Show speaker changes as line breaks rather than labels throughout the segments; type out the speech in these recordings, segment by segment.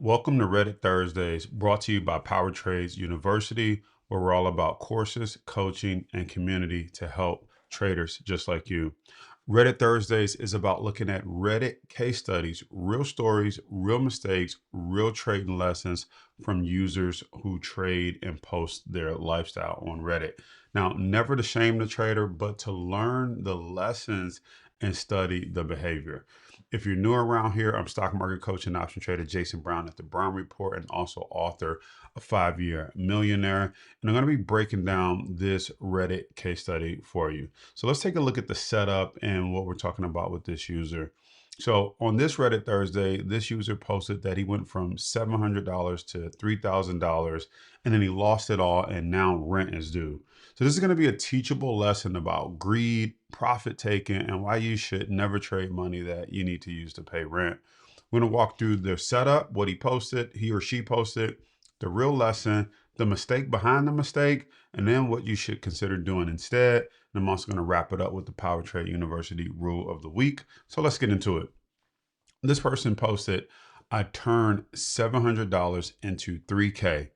Welcome to Reddit Thursdays, brought to you by Power Trades University, where we're all about courses, coaching, and community to help traders just like you. Reddit Thursdays is about looking at Reddit case studies, real stories, real mistakes, real trading lessons from users who trade and post their lifestyle on Reddit. Now, never to shame the trader, but to learn the lessons and study the behavior. If you're new around here, I'm stock market coach and option trader Jason Brown at the Brown Report and also author of 5-Year Millionaire. And I'm going to be breaking down this Reddit case study for you. So let's take a look at the setup and what we're talking about with this user. So on this Reddit Thursday, this user posted that he went from $700 to $3,000 and then he lost it all and now rent is due. So this is going to be a teachable lesson about greed, profit taking, and why you should never trade money that you need to use to pay rent. We're going to walk through the setup, what he posted, he or she posted, the real lesson, the mistake behind the mistake, and then what you should consider doing instead. And I'm also going to wrap it up with the Power Trade University rule of the week. So let's get into it. This person posted, I turned $700 into 3K.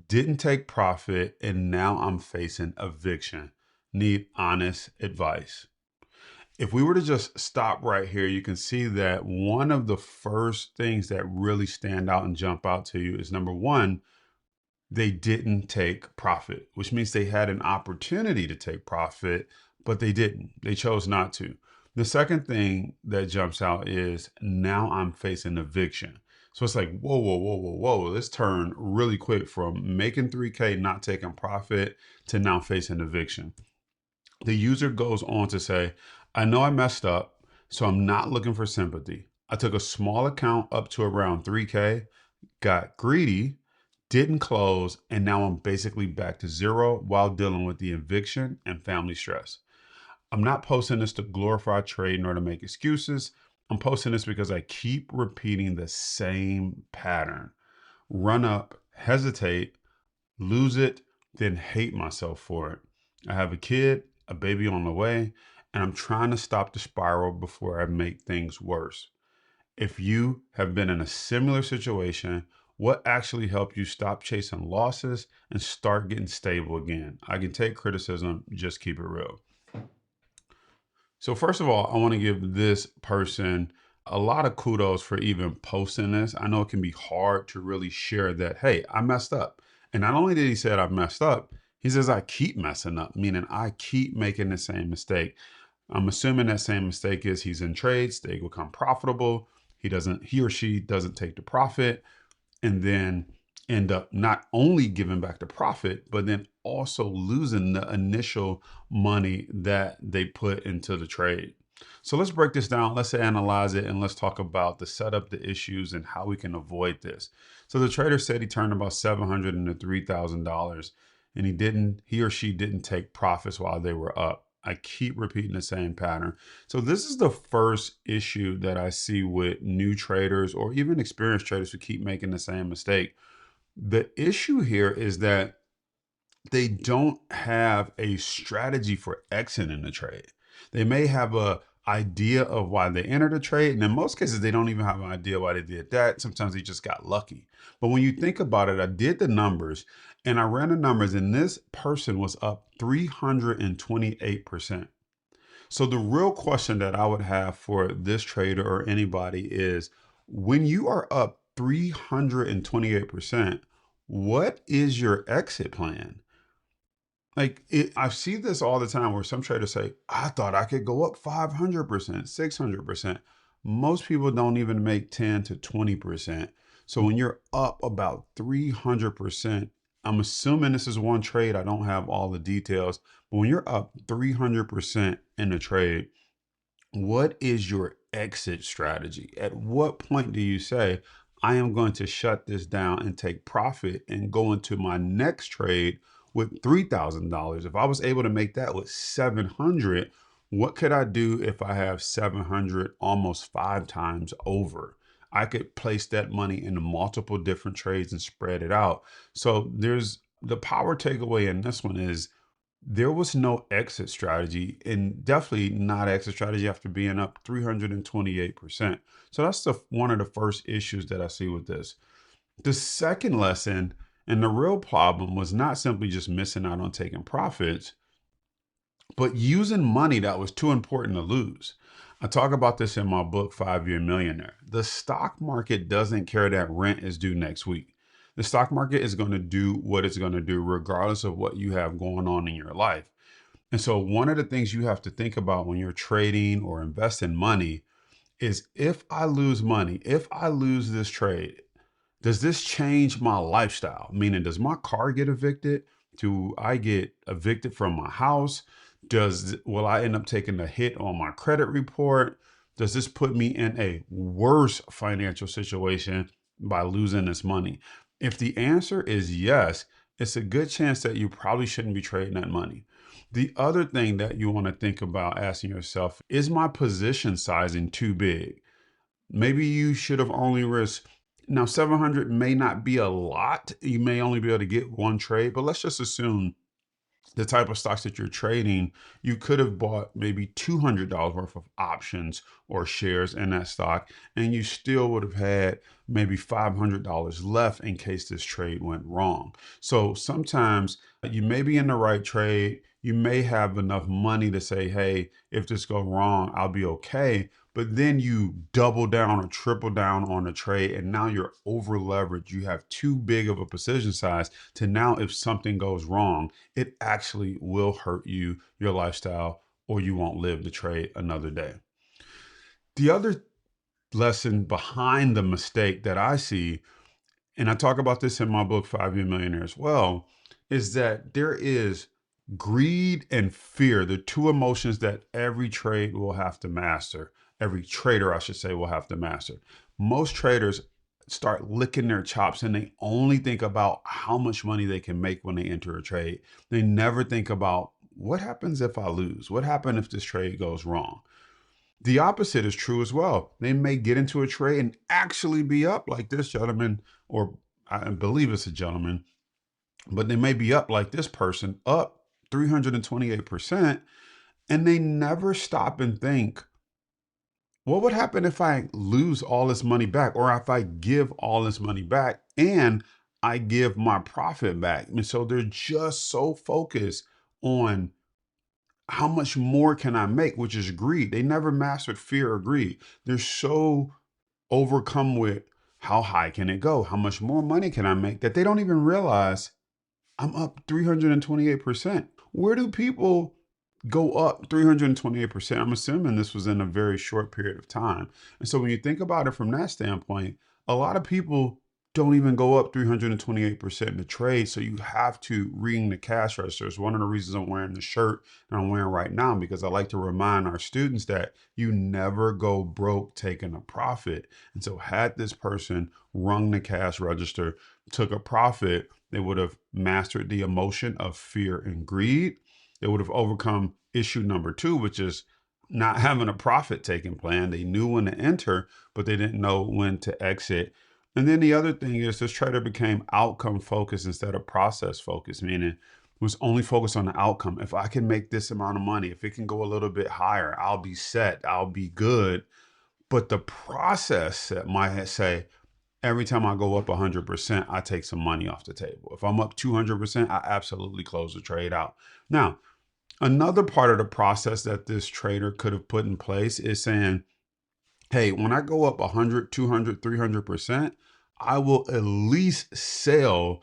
Didn't take profit, and now I'm facing eviction. Need honest advice. If we were to just stop right here, you can see that one of the first things that really stand out and jump out to you is number one, they didn't take profit, which means they had an opportunity to take profit, but they didn't. They chose not to. The second thing that jumps out is now I'm facing eviction. So it's like, whoa, whoa, whoa, whoa, whoa. This turned really quick from making 3K, not taking profit, to now facing eviction. The user goes on to say, I know I messed up, so I'm not looking for sympathy. I took a small account up to around 3K, got greedy, didn't close, and now I'm basically back to zero while dealing with the eviction and family stress. I'm not posting this to glorify trade nor to make excuses. I'm posting this because I keep repeating the same pattern. Run up, hesitate, lose it, then hate myself for it. I have a kid, a baby on the way, and I'm trying to stop the spiral before I make things worse. If you have been in a similar situation, what actually helped you stop chasing losses and start getting stable again? I can take criticism, just keep it real. So first of all, I want to give this person a lot of kudos for even posting this. I know it can be hard to really share that, hey, I messed up. And not only did he say I messed up, he says I keep messing up, meaning I keep making the same mistake. I'm assuming that same mistake is he's in trades, they become profitable. He or she doesn't take the profit and then end up not only giving back the profit, but then also losing the initial money that they put into the trade. So let's break this down. Let's analyze it and let's talk about the setup, the issues, and how we can avoid this. So the trader said he turned about $700 into $3,000, and he or she didn't take profits while they were up. I keep repeating the same pattern. So this is the first issue that I see with new traders or even experienced traders who keep making the same mistake. The issue here is that they don't have a strategy for exiting the trade. They may have a idea of why they entered a trade, and in most cases, they don't even have an idea why they did that. Sometimes they just got lucky. But when you think about it, I did the numbers and I ran the numbers, and this person was up 328%. So the real question that I would have for this trader or anybody is when you are up 328%, what is your exit plan? I see this all the time where some traders say, I thought I could go up 500%, 600%. Most people don't even make 10 to 20%. So when you're up about 300%, I'm assuming this is one trade. I don't have all the details, but when you're up 300% in a trade, what is your exit strategy? At what point do you say, I am going to shut this down and take profit and go into my next trade with $3,000? If I was able to make that with 700, what could I do if I have 700 almost 5 times over? I could place that money into multiple different trades and spread it out. So there's the power takeaway in this one is there was no exit strategy and definitely not exit strategy after being up 328%. So that's one of the first issues that I see with this. The second lesson and the real problem was not simply just missing out on taking profits, but using money that was too important to lose. I talk about this in my book, 5 Year Millionaire. The stock market doesn't care that rent is due next week. The stock market is going to do what it's going to do, regardless of what you have going on in your life. And so, one of the things you have to think about when you're trading or investing money is, if I lose money, if I lose this trade, does this change my lifestyle? Meaning, does my car get evicted? Do I get evicted from my house? Will I end up taking a hit on my credit report? Does this put me in a worse financial situation by losing this money? If the answer is yes, it's a good chance that you probably shouldn't be trading that money. The other thing that you want to think about asking yourself is, my position sizing too big? Maybe you should have only risked. Now, 700 may not be a lot. You may only be able to get one trade, but let's just assume the type of stocks that you're trading, you could have bought maybe $200 worth of options or shares in that stock, and you still would have had maybe $500 left in case this trade went wrong. So sometimes you may be in the right trade. You may have enough money to say, hey, if this goes wrong, I'll be okay. But then you double down or triple down on a trade, and now you're over leveraged. You have too big of a position size to now, if something goes wrong, it actually will hurt you, your lifestyle, or you won't live to trade another day. The other lesson behind the mistake that I see, and I talk about this in my book, 5 Year Millionaire as well, is that there is greed and fear, the two emotions that every trade will have to master. Every trader, I should say, will have to master. Most traders start licking their chops and they only think about how much money they can make when they enter a trade. They never think about, what happens if I lose? What happens if this trade goes wrong? The opposite is true as well. They may get into a trade and actually be up, like this gentleman, or I believe it's a gentleman, but they may be up like this person, up 328%, and they never stop and think, what would happen if I lose all this money back, or if I give all this money back and I give my profit back? And so they're just so focused on how much more can I make, which is greed. They never mastered fear or greed. They're so overcome with, how high can it go? How much more money can I make, that they don't even realize I'm up 328%. Where do people go up 328%? I'm assuming this was in a very short period of time. And so when you think about it from that standpoint, a lot of people don't even go up 328% in the trade. So you have to ring the cash register. It's one of the reasons I'm wearing the shirt that I'm wearing right now, because I like to remind our students that you never go broke taking a profit. And so had this person rung the cash register, took a profit, they would have mastered the emotion of fear and greed. They would have overcome issue number two, which is not having a profit taking plan. They knew when to enter, but they didn't know when to exit. And then the other thing is, this trader became outcome focused instead of process focused, meaning was only focused on the outcome. If I can make this amount of money, if it can go a little bit higher, I'll be set, I'll be good. But the process that might say, every time I go up 100%, I take some money off the table. If I'm up 200%, I absolutely close the trade out. Now, another part of the process that this trader could have put in place is saying, hey, when I go up 100, 200, 300%, I will at least sell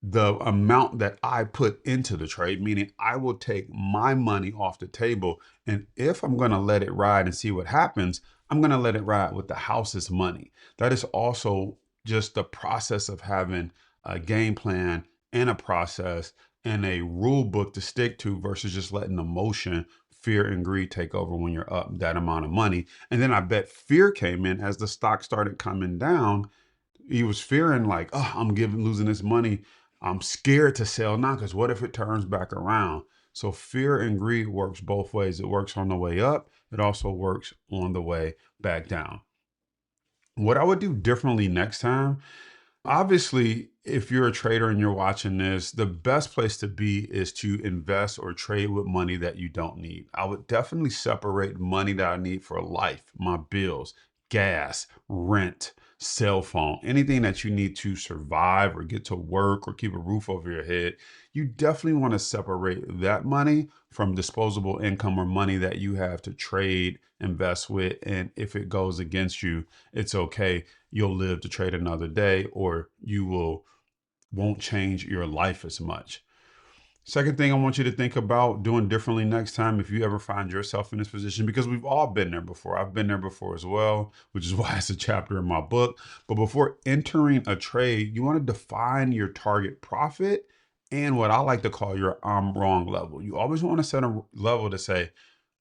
the amount that I put into the trade, meaning I will take my money off the table. And if I'm going to let it ride and see what happens, I'm going to let it ride with the house's money. That is also just the process of having a game plan and a process and a rule book to stick to, versus just letting emotion, fear, and greed take over when you're up that amount of money. And then I bet fear came in as the stock started coming down. He was fearing like, oh, losing this money. I'm scared to sell now, because what if it turns back around? So fear and greed works both ways. It works on the way up. It also works on the way back down. What I would do differently next time, obviously, if you're a trader and you're watching this, the best place to be is to invest or trade with money that you don't need. I would definitely separate money that I need for life, my bills, gas, rent, cell phone, anything that you need to survive or get to work or keep a roof over your head, you definitely want to separate that money from disposable income or money that you have to trade, invest with. And if it goes against you, it's okay. You'll live to trade another day, or you won't change your life as much. Second thing I want you to think about doing differently next time if you ever find yourself in this position, because we've all been there before. I've been there before as well, which is why it's a chapter in my book. But before entering a trade, you want to define your target profit and what I like to call your I'm wrong level. You always want to set a level to say,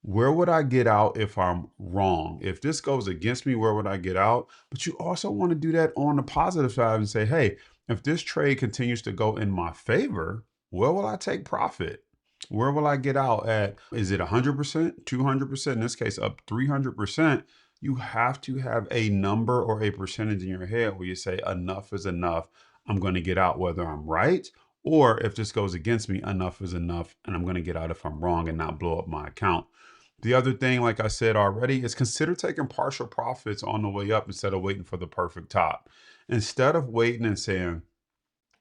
where would I get out if I'm wrong? If this goes against me, where would I get out? But you also want to do that on the positive side and say, hey, if this trade continues to go in my favor, where will I take profit? Where will I get out at? Is it 100%, 200%? In this case, up 300%. You have to have a number or a percentage in your head where you say, enough is enough. I'm going to get out whether I'm right, or if this goes against me, enough is enough. And I'm going to get out if I'm wrong and not blow up my account. The other thing, like I said already, is consider taking partial profits on the way up instead of waiting for the perfect top. Instead of waiting and saying,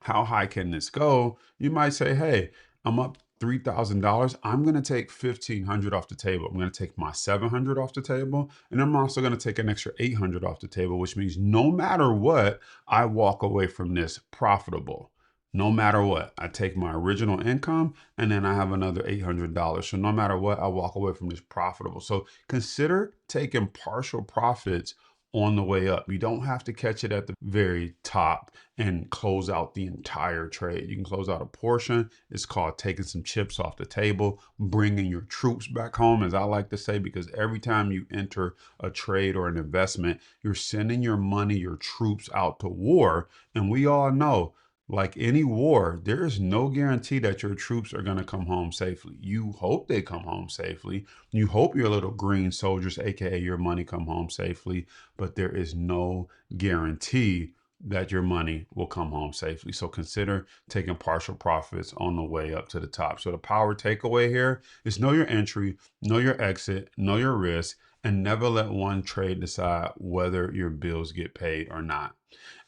how high can this go? You might say, hey, I'm up $3,000. I'm going to take 1,500 off the table. I'm going to take my 700 off the table. And I'm also going to take an extra 800 off the table, which means no matter what, I walk away from this profitable. No matter what, I take my original income and then I have another $800. So no matter what, I walk away from this profitable. So consider taking partial profits on the way up. You don't have to catch it at the very top and close out the entire trade. You can close out a portion. It's called taking some chips off the table, bringing your troops back home, as I like to say, because every time you enter a trade or an investment, you're sending your money, your troops out to war. And we all know, like any war, there is no guarantee that your troops are going to come home safely. You hope they come home safely. You hope your little green soldiers, aka your money, come home safely, but there is no guarantee that your money will come home safely. So consider taking partial profits on the way up to the top. So the power takeaway here is know your entry, know your exit, know your risk, and never let one trade decide whether your bills get paid or not.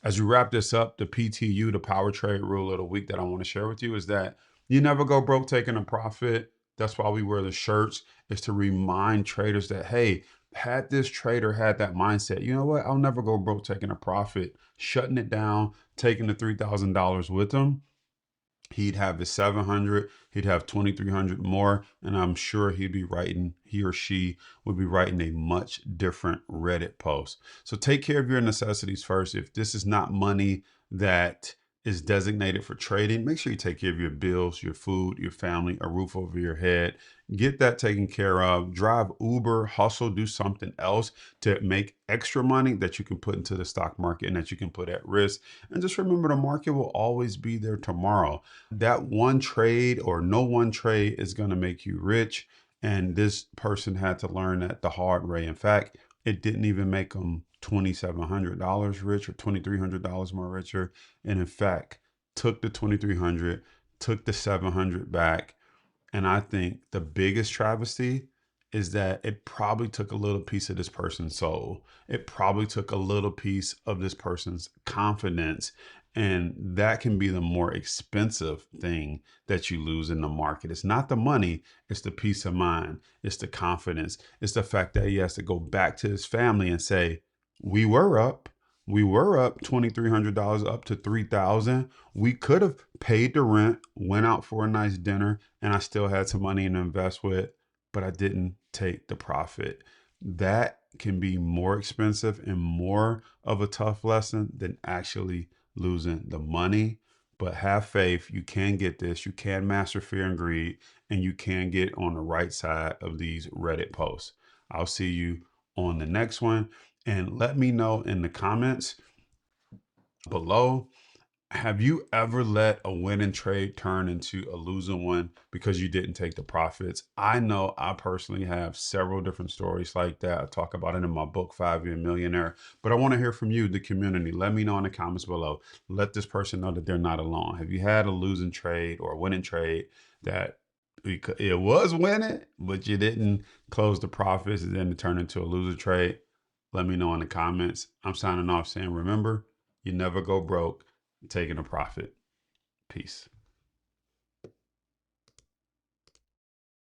As we wrap this up, the PTU, the power trade rule of the week that I want to share with you is that you never go broke taking a profit. That's why we wear the shirts, is to remind traders that, hey, had this trader had that mindset, you know what? I'll never go broke taking a profit, shutting it down, taking the $3,000 with them. He'd have the 700, he'd have 2,300 more, and I'm sure he or she would be writing a much different Reddit post. So take care of your necessities first. If this is not money that is designated for trading, make sure you take care of your bills, your food, your family, a roof over your head. Get that taken care of. Drive Uber, hustle, do something else to make extra money that you can put into the stock market and that you can put at risk. And just remember, the market will always be there tomorrow. That one trade or no one trade is going to make you rich. And this person had to learn that the hard way. In fact, it didn't even make them $2,700 rich or $2,300 more richer. And in fact, took the 2,300, took the 700 back. And I think the biggest travesty is that it probably took a little piece of this person's soul. It probably took a little piece of this person's confidence. And that can be the more expensive thing that you lose in the market. It's not the money, it's the peace of mind, it's the confidence, it's the fact that he has to go back to his family and say, we were up. We were up $2,300 up to 3,000. We could have paid the rent, went out for a nice dinner, and I still had some money to invest with, but I didn't take the profit. That can be more expensive and more of a tough lesson than actually losing the money. But have faith, you can get this. You can master fear and greed, and you can get on the right side of these Reddit posts. I'll see you on the next one. And let me know in the comments below, have you ever let a winning trade turn into a losing one because you didn't take the profits? I know I personally have several different stories like that. I talk about it in my book, 5-Year Millionaire. But I want to hear from you, the community. Let me know in the comments below. Let this person know that they're not alone. Have you had a losing trade or a winning trade that it was winning, but you didn't close the profits and then it turned into a loser trade? Let me know in the comments. I'm signing off saying, remember, you never go broke taking a profit. Peace.